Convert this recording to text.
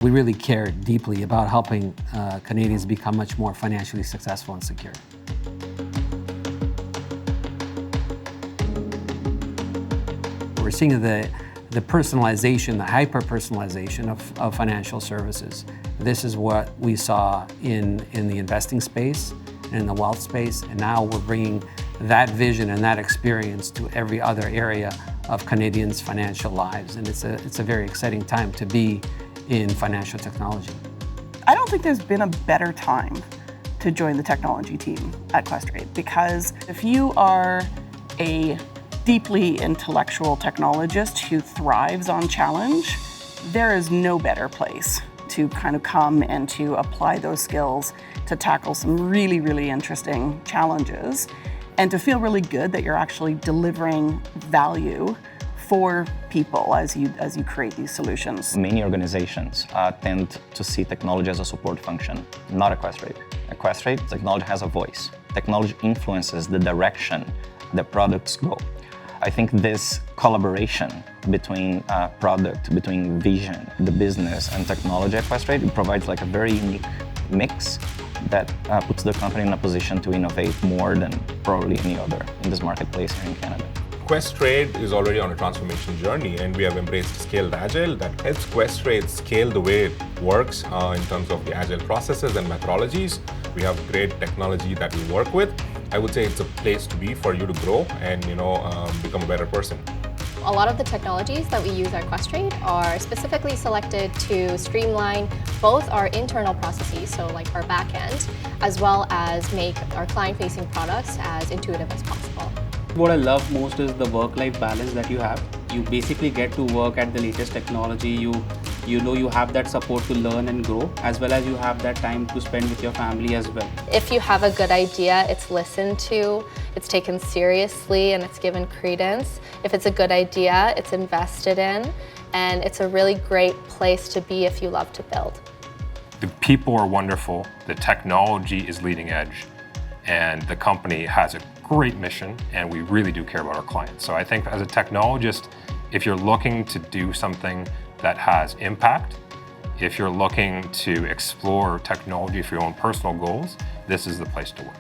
We really care deeply about helping Canadians become much more financially successful and secure. We're seeing the personalization, the hyper-personalization of financial services. This is what we saw in the investing space and in the wealth space, and now we're bringing that vision and that experience to every other area of Canadians' financial lives, and it's a very exciting time to be in financial technology. I don't think there's been a better time to join the technology team at Questrade, because if you are a deeply intellectual technologist who thrives on challenge, there is no better place to kind of come and to apply those skills to tackle some really, really interesting challenges and to feel really good that you're actually delivering value for people as you create these solutions. Many organizations tend to see technology as a support function, not a Questrade. At Questrade, technology has a voice. Technology influences the direction the products go. I think this collaboration between product, between vision, the business, and technology at Questrade provides like a very unique mix that puts the company in a position to innovate more than probably any other in this marketplace here in Canada. Questrade is already on a transformation journey, and we have embraced scaled agile that helps Questrade scale the way it works in terms of the agile processes and methodologies. We have great technology that we work with. I would say it's a place to be for you to grow and become a better person. A lot of the technologies that we use at Questrade are specifically selected to streamline both our internal processes, so like our back end, as well as make our client-facing products as intuitive as possible. What I love most is the work-life balance that you have. You basically get to work at the latest technology. You know you have that support to learn and grow, as well as you have that time to spend with your family as well. If you have a good idea, it's listened to, it's taken seriously, and it's given credence. If it's a good idea, it's invested in, and it's a really great place to be if you love to build. The people are wonderful, the technology is leading edge, and the company has a great mission, and we really do care about our clients. So I think as a technologist, if you're looking to do something that has impact, if you're looking to explore technology for your own personal goals, this is the place to work.